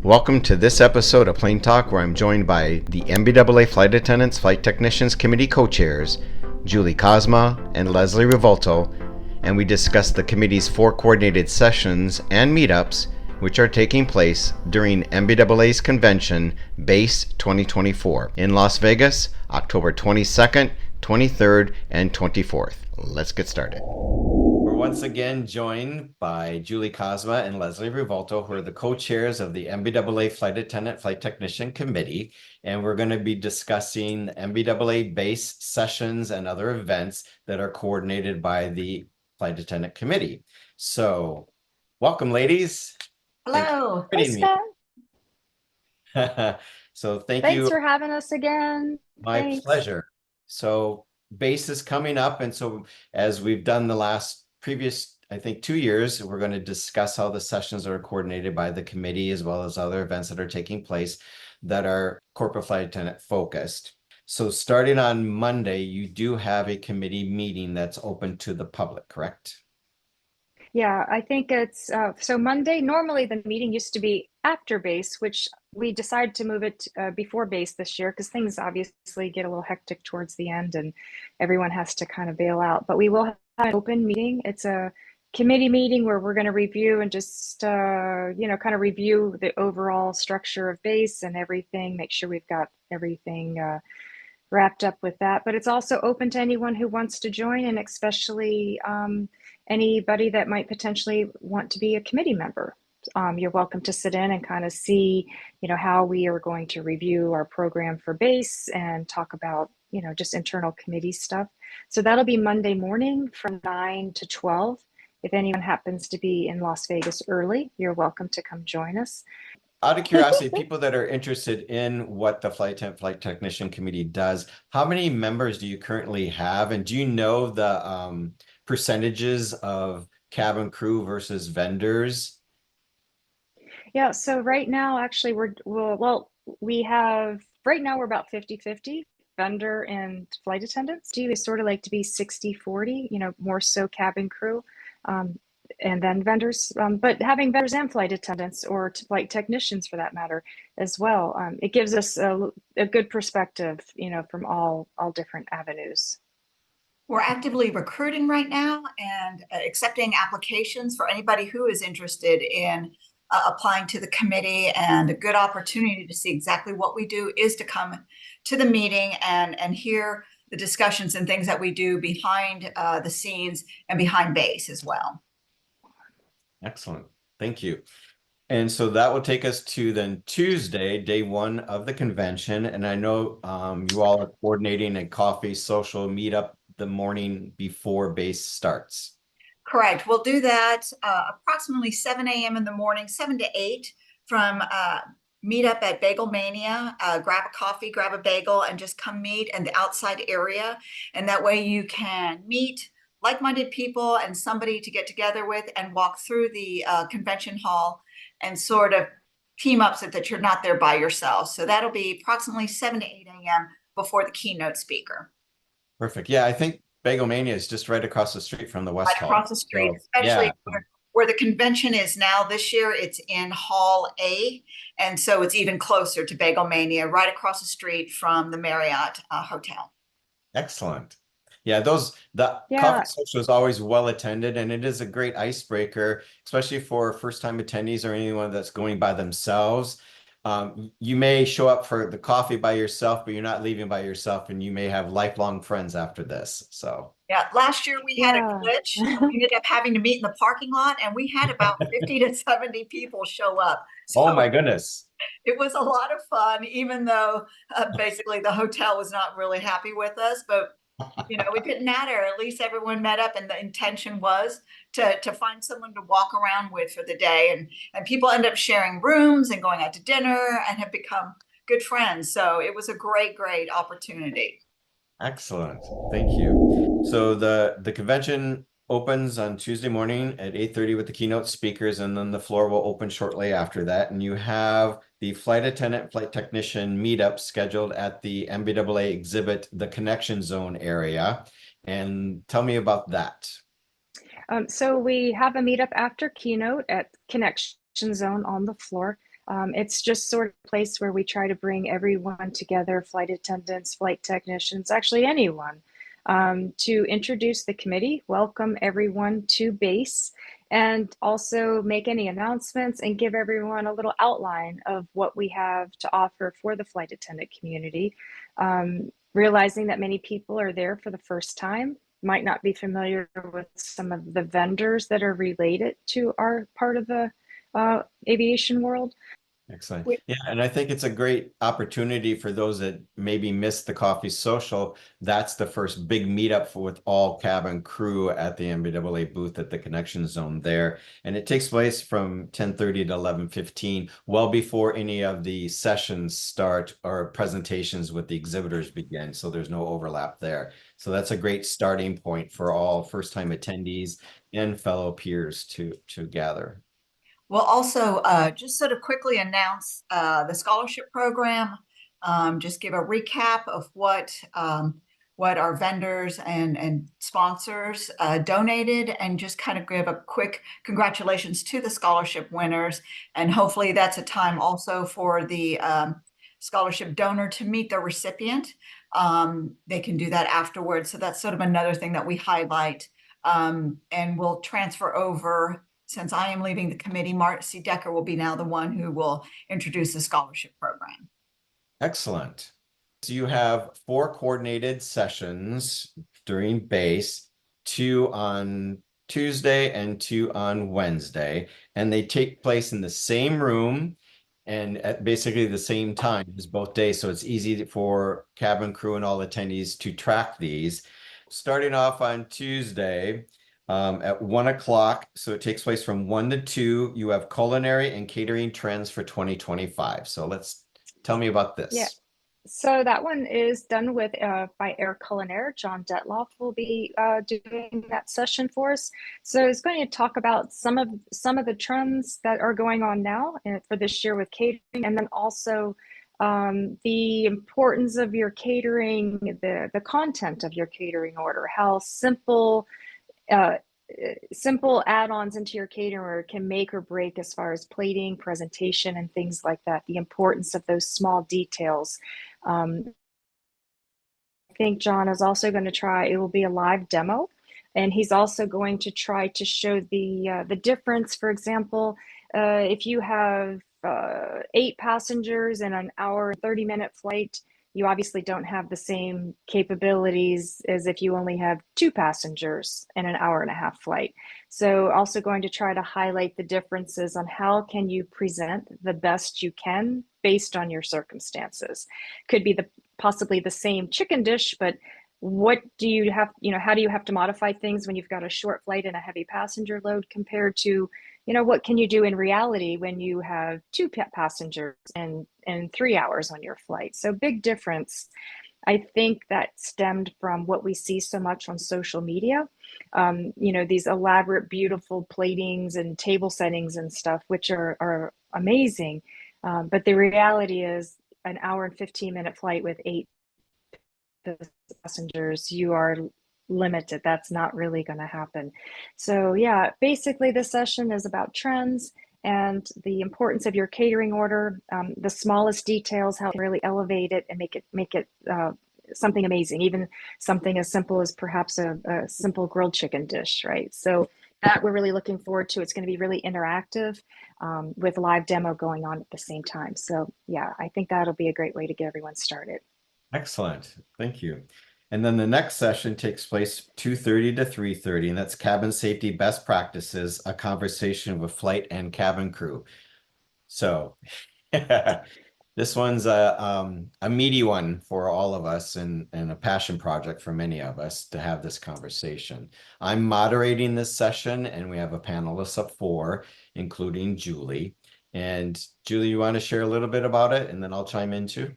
Welcome to this episode of Plane Talk, where I'm joined by the NBAA Flight Attendants Flight Technicians Committee co-chairs, Julie Kozma and Lesley Revuelto, and we discuss the committee's 4 coordinated sessions and meetups which are taking place during NBAA's convention BACE 2024 in Las Vegas, October 22nd, 23rd, and 24th. Let's get started. We're once again joined by Julie Kozma and Lesley Revuelto, who are the co-chairs of the NBAA Flight Attendant Flight Technician Committee, and we're going to be discussing NBAA BACE sessions and other events that are coordinated by the Flight Attendant Committee. So, welcome, ladies. Hello. Thanks for Scott. meeting me. So thanks Thanks for having us again. My pleasure. So BACE is coming up, and so as we've done the previous, I think, 2 years, we're going to discuss how the sessions are coordinated by the committee, as well as other events that are taking place that are corporate flight attendant focused. So starting on Monday, you do have a committee meeting that's open to the public, correct? Yeah, I think it's so Monday. Normally, the meeting used to be after BACE, which we decided to move it before BACE this year because things obviously get a little hectic towards the end and everyone has to kind of bail out. But we will have an open meeting. It's a committee meeting where we're going to review and just, kind of review the overall structure of BACE and everything, make sure we've got everything wrapped up with that. But it's also open to anyone who wants to join, and especially anybody that might potentially want to be a committee member. You're welcome to sit in and kind of see, how we are going to review our program for BACE and talk about, just internal committee stuff. So that'll be Monday morning from 9 to 12. If anyone happens to be in Las Vegas early, you're welcome to come join us. Out of curiosity, people that are interested in what the Flight Technician Committee does, how many members do you currently have? And do you know the percentages of cabin crew versus vendors? Yeah, so right now, actually, right now we're about 50-50 vendor and flight attendants. We sort of like to be 60-40, more so cabin crew. And then vendors, but having vendors and flight attendants or flight technicians for that matter as well. It gives us a good perspective, from all different avenues. We're actively recruiting right now and accepting applications for anybody who is interested in applying to the committee. And a good opportunity to see exactly what we do is to come to the meeting and hear the discussions and things that we do behind the scenes and behind BACE as well. Excellent. Thank you. And so that will take us to then Tuesday, day 1 of the convention. And I know you all are coordinating a coffee social meetup the morning before BACE starts. Correct. We'll do that approximately 7 a.m. in the morning, 7 to 8 from Meetup at Bagelmania. Grab a coffee, grab a bagel, and just come meet in the outside area. And that way you can meet like-minded people and somebody to get together with and walk through the convention hall and sort of team up so that you're not there by yourself. So that'll be approximately 7 to 8 a.m. before the keynote speaker. Perfect. Yeah, I think Bagelmania is just right across the street from the West Hall. Right across the street, so, especially where the convention is now. This year, it's in Hall A, and so it's even closer to Bagelmania, right across the street from the Marriott Hotel. Excellent. Yeah, coffee social is always well attended, and it is a great icebreaker, especially for first-time attendees or anyone that's going by themselves. You may show up for the coffee by yourself, but you're not leaving by yourself, and you may have lifelong friends after this. So yeah, last year we had a glitch. We ended up having to meet in the parking lot, and we had about 50 to 70 people show up. So oh my goodness. It was a lot of fun, even though basically the hotel was not really happy with us, but it didn't matter. At least everyone met up, and the intention was to find someone to walk around with for the day. And people end up sharing rooms and going out to dinner and have become good friends. So it was a great opportunity. Excellent. Thank you. So the convention opens on Tuesday morning at 8:30 with the keynote speakers, and then the floor will open shortly after that. And you have the flight attendant, flight technician meetup scheduled at the NBAA exhibit, the Connection Zone area. And tell me about that. So we have a meetup after keynote at Connection Zone on the floor. It's just sort of a place where we try to bring everyone together, flight attendants, flight technicians, actually anyone, to introduce the committee, welcome everyone to base, and also make any announcements and give everyone a little outline of what we have to offer for the flight attendant community. Realizing that many people are there for the first time, might not be familiar with some of the vendors that are related to our part of the aviation world. Excellent. Yeah, and I think it's a great opportunity for those that maybe missed the coffee social. That's the first big meetup with all cabin crew at the NBAA booth at the Connection Zone there. And it takes place from 10:30 to 11:15, well before any of the sessions start or presentations with the exhibitors begin. So there's no overlap there. So that's a great starting point for all first-time attendees and fellow peers to gather. We'll also just sort of quickly announce the scholarship program, just give a recap of what our vendors and sponsors donated, and just kind of give a quick congratulations to the scholarship winners. And hopefully that's a time also for the scholarship donor to meet the recipient. They can do that afterwards. So that's sort of another thing that we highlight. And we'll transfer over. Since I am leaving the committee, Marcy Decker will be now the one who will introduce the scholarship program. Excellent. So you have 4 coordinated sessions during base, 2 on Tuesday and 2 on Wednesday, and they take place in the same room and at basically the same time as both days. So it's easy for cabin crew and all attendees to track these. Starting off on Tuesday, at 1 o'clock. So it takes place from 1 to 2. You have culinary and catering trends for 2025. So tell me about this. Yeah. So that one is done with by Air Culinary. John Detloff will be doing that session for us. So it's going to talk about some of the trends that are going on now for this year with catering, and then also the importance of your catering, the content of your catering order, how simple add-ons into your caterer can make or break as far as plating, presentation, and things like that. The importance of those small details. I think John is also going to try, it will be a live demo, and he's also going to try to show the difference. For example, if you have 8 passengers in an hour and 30-minute flight, you obviously don't have the same capabilities as if you only have 2 passengers in an hour and a half flight. So also going to try to highlight the differences on how can you present the best you can based on your circumstances. Could be possibly the same chicken dish, but what do you have, how do you have to modify things when you've got a short flight and a heavy passenger load compared to, what can you do in reality when you have 2 passengers and 3 hours on your flight? So big difference. I think that stemmed from what we see so much on social media, these elaborate, beautiful platings and table settings and stuff, which are amazing. But the reality is an hour and 15-minute flight with 8 passengers, you are limited. That's not really going to happen. So yeah, basically this session is about trends and the importance of your catering order, the smallest details, how to really elevate it and make it something amazing, even something as simple as perhaps a simple grilled chicken dish, right? So that we're really looking forward to. It's going to be really interactive with live demo going on at the same time. So yeah, I think that'll be a great way to get everyone started. Excellent. Thank you. And then the next session takes place 2:30 to 3:30, and that's cabin safety best practices, a conversation with flight and cabin crew. So this one's a meaty one for all of us and a passion project for many of us to have this conversation. I'm moderating this session, and we have a panelist of 4, including Julie. And Julie, you want to share a little bit about it, and then I'll chime in too?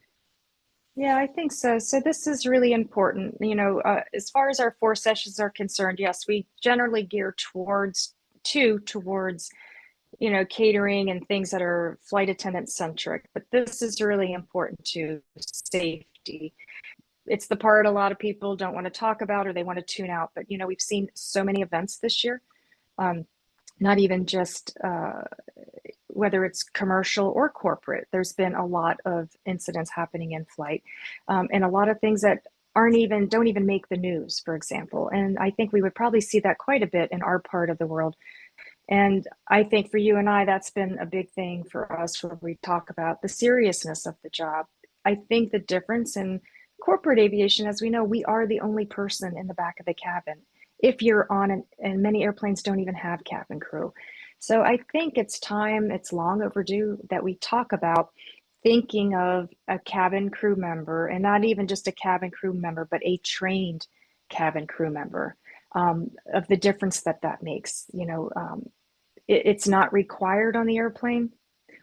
Yeah, I think so. So this is really important. As far as our 4 sessions are concerned, yes, we generally gear towards catering and things that are flight attendant centric, but this is really important to safety. It's the part a lot of people don't want to talk about or they want to tune out, but we've seen so many events this year. Not even just whether it's commercial or corporate. There's been a lot of incidents happening in flight, and a lot of things that don't even make the news, for example. And I think we would probably see that quite a bit in our part of the world. And I think for you and I, that's been a big thing for us when we talk about the seriousness of the job. I think the difference in corporate aviation, as we know, we are the only person in the back of the cabin. If you're on and many airplanes don't even have cabin crew. So I think it's time, it's long overdue that we talk about thinking of a cabin crew member, and not even just a cabin crew member, but a trained cabin crew member, of the difference that that makes. It's not required on the airplane.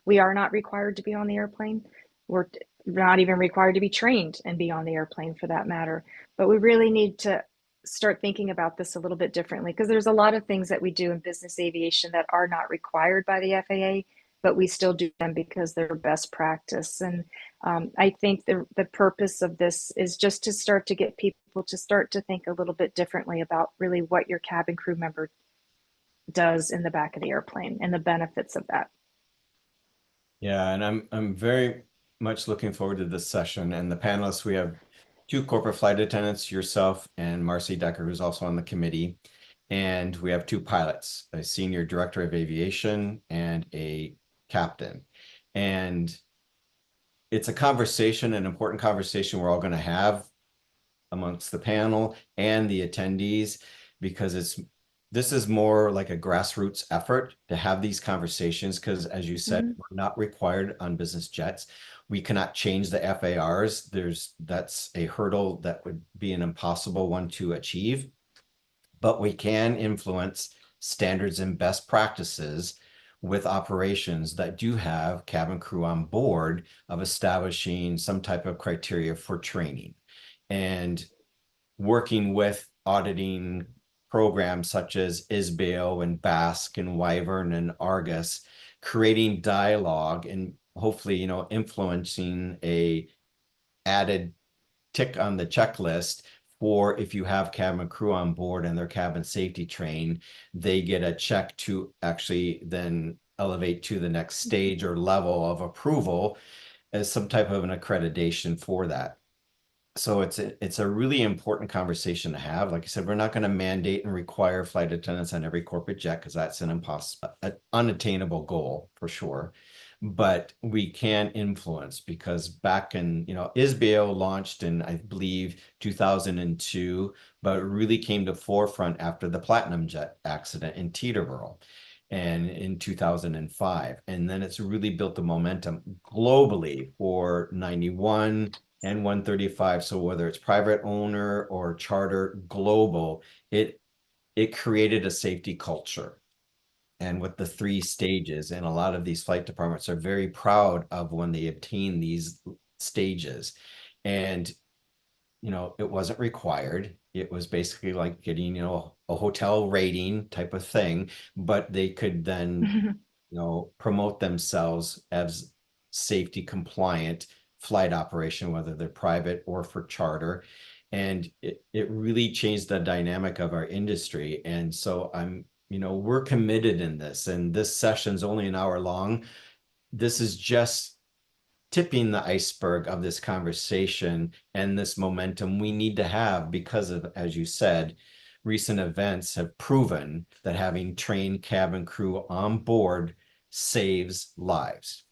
We are not required to be on the airplane. We're not even required to be trained and be on the airplane for that matter. But we really need to start thinking about this a little bit differently, because there's a lot of things that we do in business aviation that are not required by the FAA, but we still do them because they're best practice. And I think the purpose of this is just to start to get people to start to think a little bit differently about really what your cabin crew member does in the back of the airplane and the benefits of that. Yeah, and I'm very much looking forward to this session. And the panelists, we have two corporate flight attendants, yourself and Marcy Decker, who's also on the committee. And we have two pilots, a senior director of aviation and a captain. And it's a conversation, an important conversation we're all going to have amongst the panel and the attendees, because this is more like a grassroots effort to have these conversations, because as you said, we're not required on business jets. We cannot change the FARs. That's a hurdle that would be an impossible one to achieve, but we can influence standards and best practices with operations that do have cabin crew on board, of establishing some type of criteria for training and working with auditing programs such as ISBAO and BASC and Wyvern and Argus, creating dialogue and hopefully, influencing a added tick on the checklist for if you have cabin crew on board and they're cabin safety trained, they get a check to actually then elevate to the next stage or level of approval as some type of an accreditation for that. So it's a really important conversation to have. Like I said, we're not going to mandate and require flight attendants on every corporate jet, because that's an unattainable goal for sure. But we can influence, because back in, ISBAO launched in, I believe, 2002, but it really came to forefront after the Platinum Jet accident in Teterboro and in 2005. And then it's really built the momentum globally for 91 and 135. So whether it's private owner or charter global, it created a safety culture. And with the 3 stages, and a lot of these flight departments are very proud of when they obtain these stages. And, it wasn't required. It was basically like getting, a hotel rating type of thing, but they could then, promote themselves as safety compliant flight operation, whether they're private or for charter. And it really changed the dynamic of our industry. And so we're committed in this, and this session's only an hour long. This is just tipping the iceberg of this conversation and this momentum we need to have, because of, as you said, recent events have proven that having trained cabin crew on board saves lives.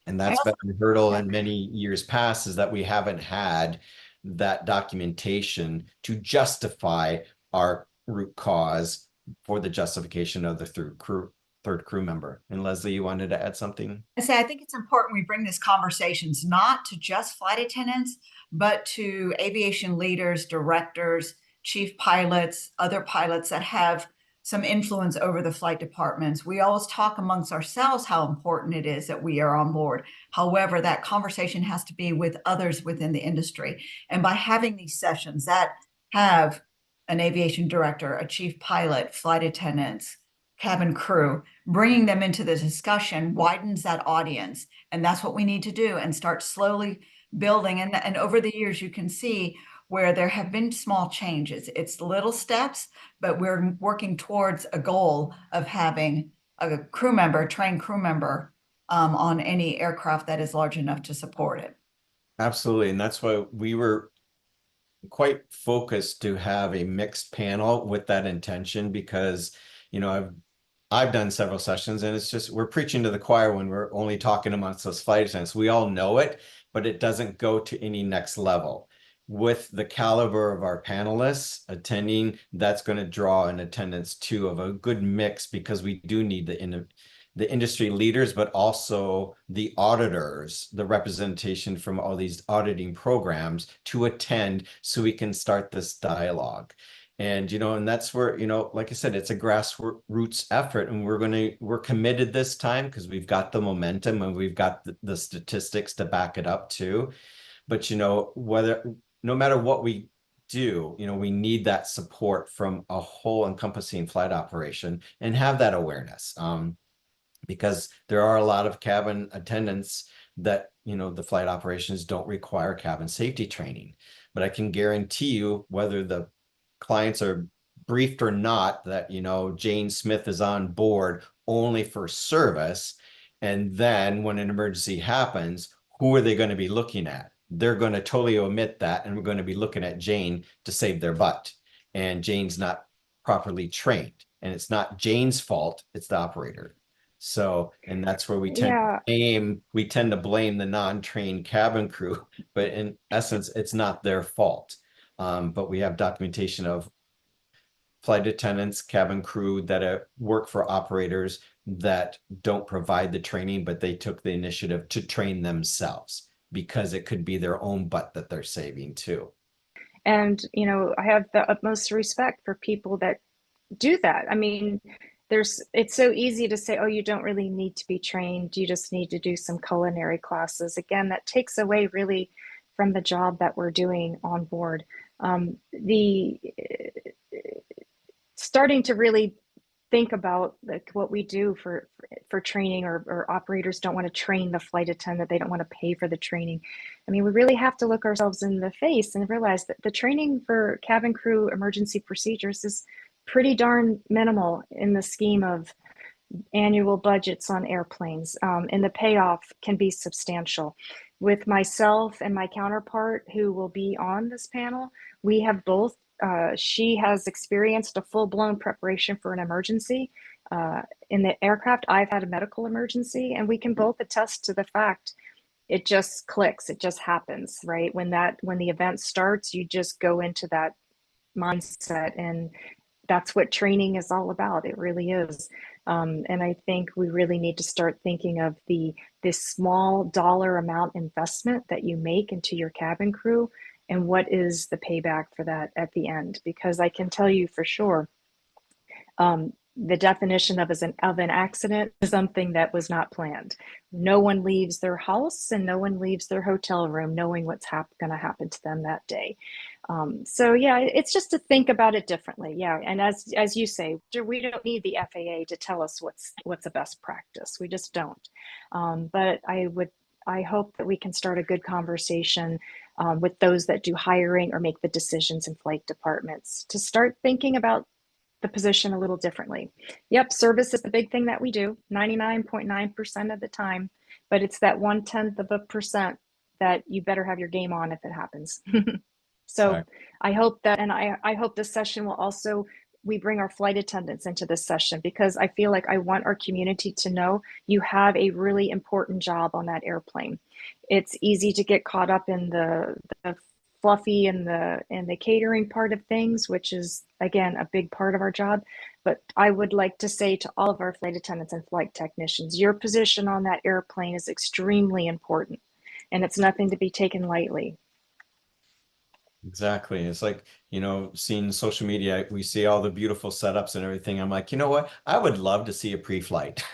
And that's been a hurdle in many years past, is that we haven't had that documentation to justify our root cause for the justification of the third crew member. And Lesley, you wanted to add something? I think it's important we bring these conversations not to just flight attendants, but to aviation leaders, directors, chief pilots, other pilots that have some influence over the flight departments. We always talk amongst ourselves how important it is that we are on board. However, that conversation has to be with others within the industry. And by having these sessions that have an aviation director, a chief pilot, flight attendants, cabin crew, bringing them into the discussion widens that audience. And that's what we need to do, and start slowly building. And over the years, you can see where there have been small changes. It's little steps, but we're working towards a goal of having a crew member, trained crew member on any aircraft that is large enough to support it. Absolutely. And that's why we were quite focused to have a mixed panel with that intention, because, you know, I've done several sessions, and it's just, we're preaching to the choir when we're only talking amongst those flight attendants. We all know it, but it doesn't go to any next level. With the caliber of our panelists attending, that's going to draw an attendance too of a good mix, because we do need the industry leaders, but also the auditors, the representation from all these auditing programs to attend, so we can start this dialogue. And, you know, and that's where, you know, like I said, it's a grassroots effort, and we're committed this time because we've got the momentum and we've got the statistics to back it up too. But, you know, no matter what we do, you know, we need that support from a whole encompassing flight operation and have that awareness. Because there are a lot of cabin attendants that, you know, the flight operations don't require cabin safety training. But I can guarantee you, whether the clients are briefed or not, that, you know, Jane Smith is on board only for service. And then when an emergency happens, who are they going to be looking at? They're going to totally omit that, and we're going to be looking at Jane to save their butt. And Jane's not properly trained. And it's not Jane's fault, it's the operator. So, and that's where we tend to blame the non-trained cabin crew, but in essence, it's not their fault. But we have documentation of flight attendants, cabin crew that work for operators that don't provide the training, but they took the initiative to train themselves, because it could be their own butt that they're saving too. And, you know, I have the utmost respect for people that do that. I mean, it's so easy to say, oh, you don't really need to be trained. You just need to do some culinary classes. Again, that takes away really from the job that we're doing on board. The starting to really think about like what we do for training, or operators don't want to train the flight attendant. They don't want to pay for the training. I mean, we really have to look ourselves in the face and realize that the training for cabin crew emergency procedures is pretty darn minimal in the scheme of annual budgets on airplanes, and the payoff can be substantial. With myself and my counterpart, who will be on this panel, we have both. She has experienced a full-blown preparation for an emergency in the aircraft. I've had a medical emergency, and we can both attest to the fact it just clicks. It just happens, right? When the event starts, you just go into that mindset, and that's what training is all about. It really is. And I think we really need to start thinking of this small dollar amount investment that you make into your cabin crew, and what is the payback for that at the end. Because I can tell you for sure, the definition of an accident is something that was not planned. No one leaves their house and no one leaves their hotel room knowing what's going to happen to them that day. So yeah, it's just to think about it differently. Yeah, and as you say, we don't need the FAA to tell us what's a best practice. We just don't. But I hope that we can start a good conversation with those that do hiring or make the decisions in flight departments to start thinking about the position a little differently. Yep, service is the big thing that we do 99.9% of the time, but it's that 0.1% that you better have your game on if it happens. So right. I hope that, and I hope this session will also, we bring our flight attendants into this session, because I feel like I want our community to know you have a really important job on that airplane. It's easy to get caught up in the fluffy and the catering part of things, which is again a big part of our job. But I would like to say to all of our flight attendants and flight technicians, your position on that airplane is extremely important, and it's nothing to be taken lightly. Exactly. It's like, you know, seeing social media, we see all the beautiful setups and everything. I'm like, you know what? I would love to see a pre-flight.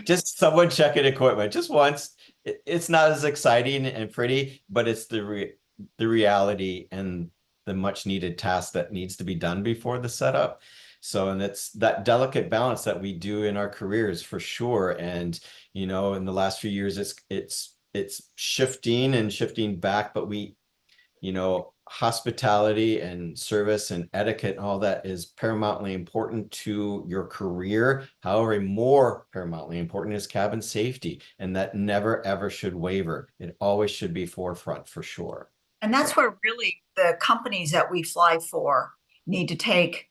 Just someone checking equipment just once. It's not as exciting and pretty, but it's the reality and the much needed task that needs to be done before the setup. So, and it's that delicate balance that we do in our careers for sure. And, you know, in the last few years, it's shifting back, but we, you know, hospitality and service and etiquette and all that is paramountly important to your career. However, more paramountly important is cabin safety, and that never ever should waver. It always should be forefront for sure. And that's where really the companies that we fly for need to take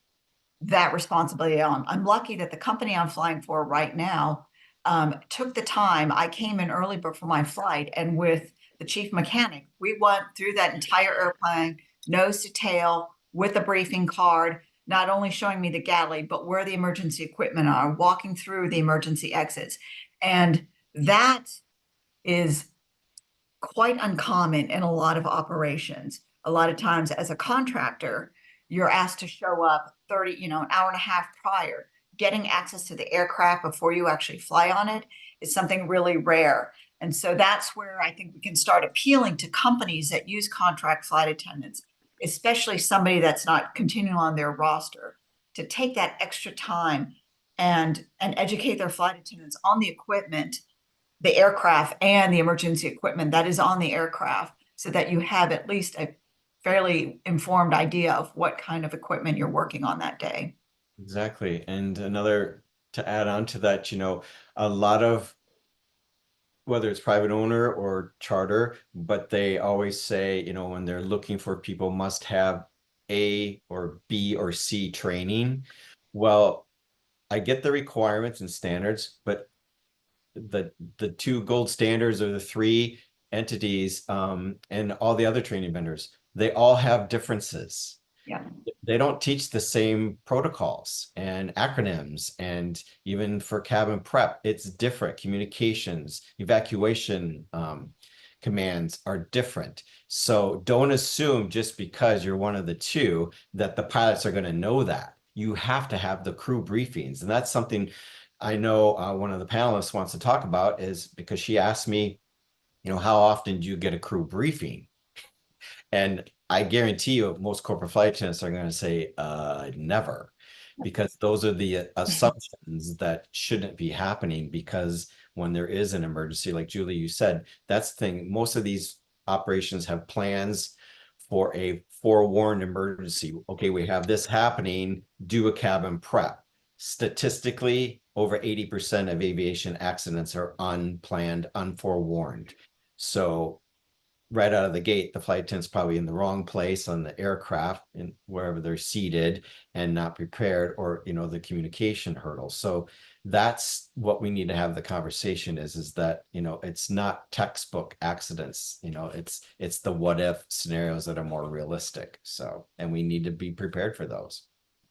that responsibility on. I'm lucky that the company I'm flying for right now took the time. I came in early before my flight, and with the chief mechanic, we went through that entire airplane, nose to tail, with a briefing card, not only showing me the galley, but where the emergency equipment are, walking through the emergency exits. And that is quite uncommon in a lot of operations. A lot of times as a contractor, you're asked to show up 30, an hour and a half prior. Getting access to the aircraft before you actually fly on it is something really rare. And so that's where I think we can start appealing to companies that use contract flight attendants, especially somebody that's not continuing on their roster, to take that extra time and educate their flight attendants on the equipment, the aircraft, and the emergency equipment that is on the aircraft, so that you have at least a fairly informed idea of what kind of equipment you're working on that day. Exactly. And another, to add on to that, a lot of, whether it's private owner or charter, but they always say, when they're looking for people, must have A or B or C training. Well, I get the requirements and standards, but the two gold standards are the three entities, and all the other training vendors, they all have differences. Yeah. They don't teach the same protocols and acronyms, and even for cabin prep, it's different. Communications, evacuation commands are different. So don't assume just because you're one of the two that the pilots are going to know that. You have to have the crew briefings, and that's something I know one of the panelists wants to talk about, is because she asked me, how often do you get a crew briefing? And I guarantee you most corporate flight attendants are going to say never, because those are the assumptions that shouldn't be happening, because when there is an emergency, like Julie, you said, that's the thing. Most of these operations have plans for a forewarned emergency. Okay, we have this happening, do a cabin prep. Statistically, over 80% of aviation accidents are unplanned, unforewarned. So right out of the gate, the flight attendant's probably in the wrong place on the aircraft and wherever they're seated and not prepared, or, the communication hurdle. So that's what we need to have the conversation is that, it's not textbook accidents, it's the what if scenarios that are more realistic. So, and we need to be prepared for those.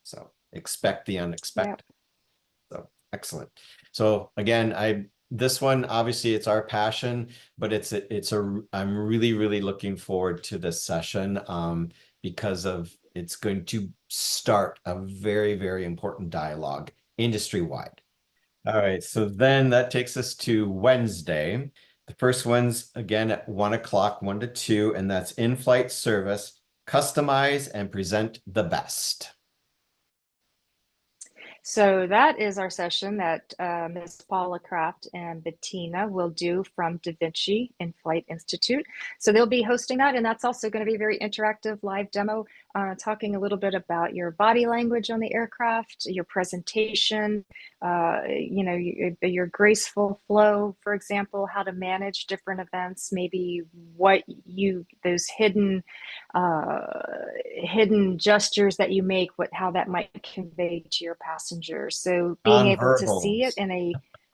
So expect the unexpected. Yeah. So excellent. So again, this one, obviously it's our passion, but I'm really, really looking forward to this session because it's going to start a very, very important dialogue industry-wide. All right, so then that takes us to Wednesday. The first one's again at 1 o'clock, 1 to 2, and that's in-flight service, customize and present the best. So that is our session that Ms. Paula Kraft and Bettina will do from Da Vinci in Flight Institute. So they'll be hosting that, and that's also going to be a very interactive live demo, talking a little bit about your body language on the aircraft, your presentation, your graceful flow, for example, how to manage different events, maybe those hidden gestures that you make, how that might convey to your passengers. So being able to see it in a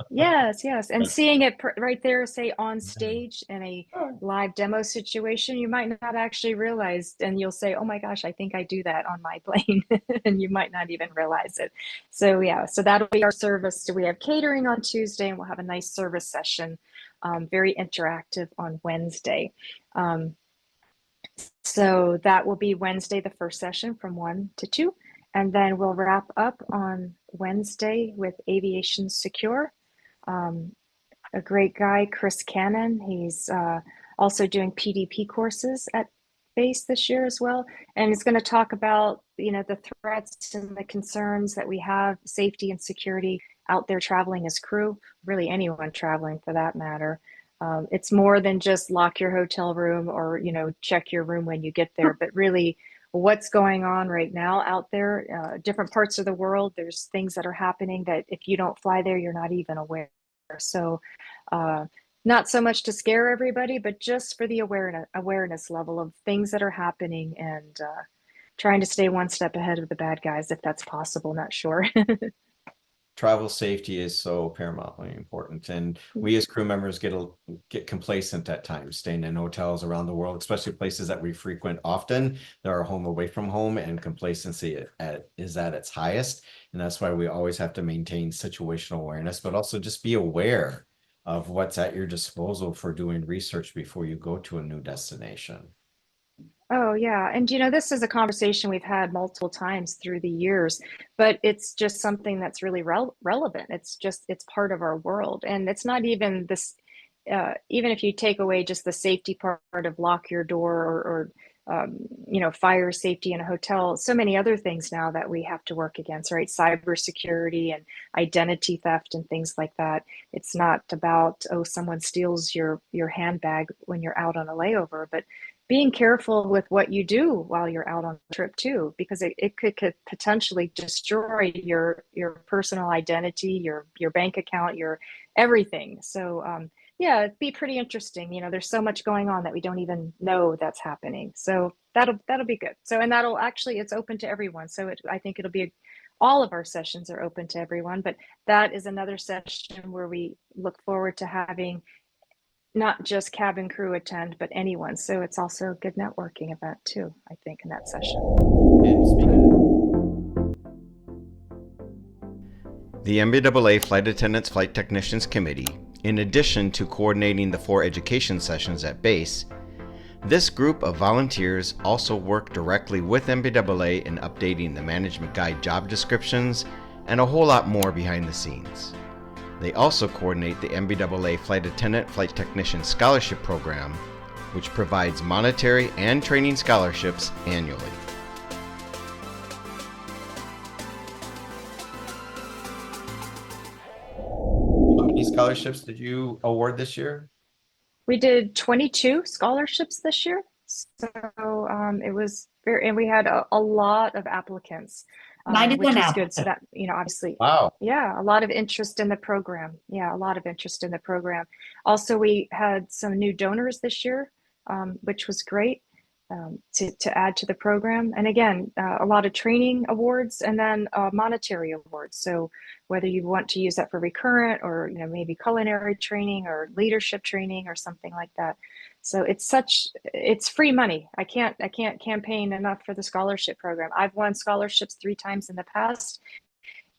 yes, and seeing it right there, say on stage in a live demo situation, you might not actually realize, and you'll say, oh my gosh, I think I do that on my plane. And you might not even realize it. So yeah, so that'll be our service. So we have catering on Tuesday, and we'll have a nice service session, very interactive on Wednesday. So that will be Wednesday, the first session from 1 to 2. And then we'll wrap up on Wednesday with Aviation Secure. A great guy, Chris Cannon. He's also doing PDP courses at Base this year as well. And he's going to talk about, the threats and the concerns that we have, safety and security out there traveling as crew, really anyone traveling for that matter. It's more than just lock your hotel room or, check your room when you get there, but really what's going on right now out there, different parts of the world, there's things that are happening that if you don't fly there, you're not even aware. So, not so much to scare everybody, but just for the awareness level of things that are happening and trying to stay one step ahead of the bad guys, if that's possible, not sure. Travel safety is so paramountly important, and we as crew members get complacent at times, staying in hotels around the world, especially places that we frequent often. They're our home away from home, and complacency is at its highest. And that's why we always have to maintain situational awareness, but also just be aware of what's at your disposal for doing research before you go to a new destination. Oh, yeah. And this is a conversation we've had multiple times through the years, but it's just something that's really relevant. It's part of our world. And it's not even this, even if you take away just the safety part of lock your door or fire safety in a hotel, so many other things now that we have to work against, right? Cybersecurity and identity theft and things like that. It's not about, oh, someone steals your handbag when you're out on a layover, but being careful with what you do while you're out on a trip too, because it could potentially destroy your personal identity, your bank account, your everything. So yeah, it'd be pretty interesting. There's so much going on that we don't even know that's happening. So that'll be good. So, and that'll actually, it's open to everyone. So I think it'll be all of our sessions are open to everyone, but that is another session where we look forward to having not just cabin crew attend, but anyone. So it's also a good networking event too, I think, in that session. And The NBAA Flight Attendants Flight Technicians Committee, in addition to coordinating the 4 education sessions at base, this group of volunteers also work directly with NBAA in updating the management guide job descriptions and a whole lot more behind the scenes. They also coordinate the NBAA Flight Attendant Flight Technician Scholarship Program, which provides monetary and training scholarships annually. How many scholarships did you award this year? We did 22 scholarships this year. So it was and we had a lot of applicants, 91 which was applicants. good. So that, obviously, Wow. yeah, a lot of interest in the program. Yeah, a lot of interest in the program. Also, we had some new donors this year, which was great to add to the program. And again, a lot of training awards and then monetary awards. So whether you want to use that for recurrent or maybe culinary training or leadership training or something like that. So it's free money. I can't campaign enough for the scholarship program. I've won scholarships 3 times in the past.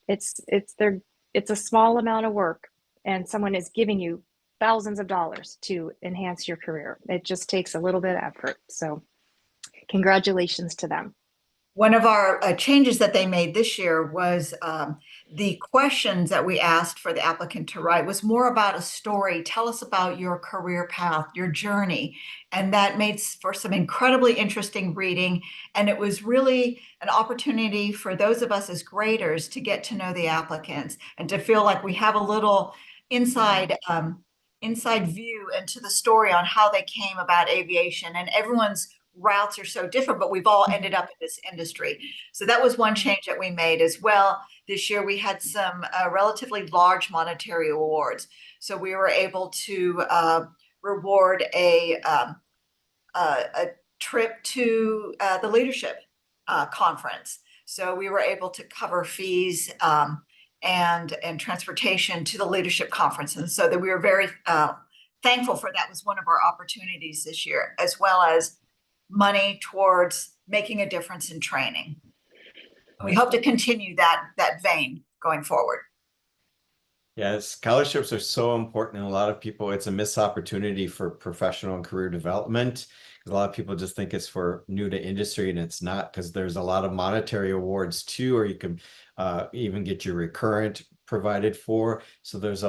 It's a small amount of work, and someone is giving you thousands of dollars to enhance your career. It just takes a little bit of effort. So congratulations to them. One of our changes that they made this year was the questions that we asked for the applicant to write was more about a story. Tell us about your career path, your journey. And that made for some incredibly interesting reading. And it was really an opportunity for those of us as graders to get to know the applicants and to feel like we have a little inside view into the story on how they came about aviation. And everyone's routes are so different, but we've all ended up in this industry. So that was one change that we made as well. This year we had some relatively large monetary awards. So we were able to reward a trip to the leadership conference. So we were able to cover fees and transportation to the leadership conference. And so that we were very thankful for that. Was one of our opportunities this year, as well as money towards making a difference in training. We hope to continue that vein going forward. Yeah, scholarships are so important, and a lot of people, it's a missed opportunity for professional and career development. A lot of people just think it's for new to industry, and it's not, because there's a lot of monetary awards too, or you can even get your recurrent provided for. So there's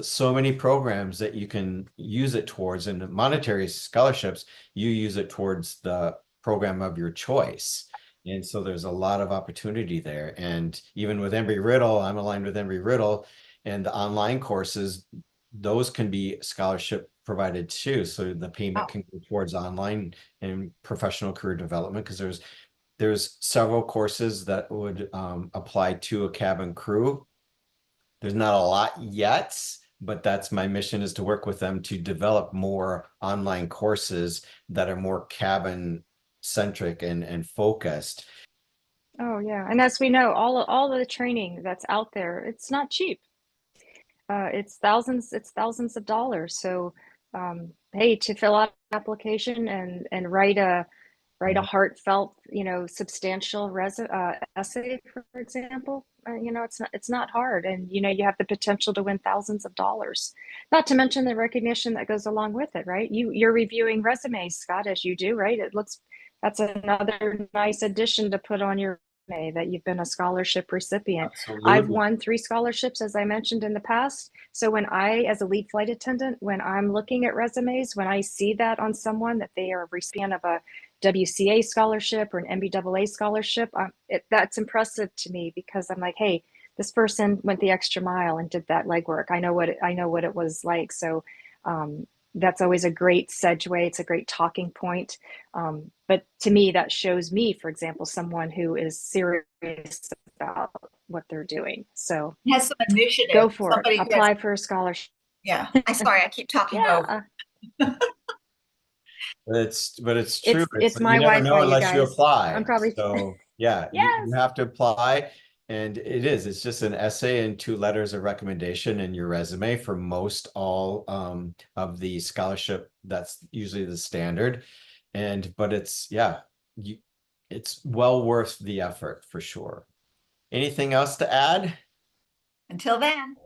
so many programs that you can use it towards, and monetary scholarships, you use it towards the program of your choice. And so there's a lot of opportunity there. And even with Embry-Riddle, I'm aligned with Embry-Riddle, and the online courses, those can be scholarship provided too, so the payment Oh. can go towards online and professional career development, because there's several courses that would apply to a cabin crew. There's not a lot yet, but that's my mission, is to work with them to develop more online courses that are more cabin centric and focused. Oh yeah, and as we know, all the training that's out there, it's not cheap. It's thousands of dollars. So, hey, to fill out an application and write a heartfelt, substantial essay, for example, it's not hard, and you have the potential to win thousands of dollars. Not to mention the recognition that goes along with it, right? You're reviewing resumes, Scott, as you do, right? That's another nice addition to put on your resume, that you've been a scholarship recipient. Absolutely. I've won 3 scholarships, as I mentioned in the past. So when as a lead flight attendant, when I'm looking at resumes, when I see that on someone, that they are a recipient of a WCA scholarship or an NBAA scholarship, that's impressive to me, because I'm like, hey, this person went the extra mile and did that legwork. I know what it was like. So that's always a great segue. It's a great talking point. But to me, that shows me, for example, someone who is serious about what they're doing. So Has some initiative. go for Somebody it. Apply for a scholarship. Yeah. I keep talking over. Yeah. But it's true. It's You my never know Wi-Fi, you unless you guys. apply. I'm probably So yeah, Yes. you have to apply, and it's just an essay and 2 letters of recommendation in your resume for most all of the scholarship. That's usually the standard, but it's well worth the effort for sure. Anything else to add? Until then.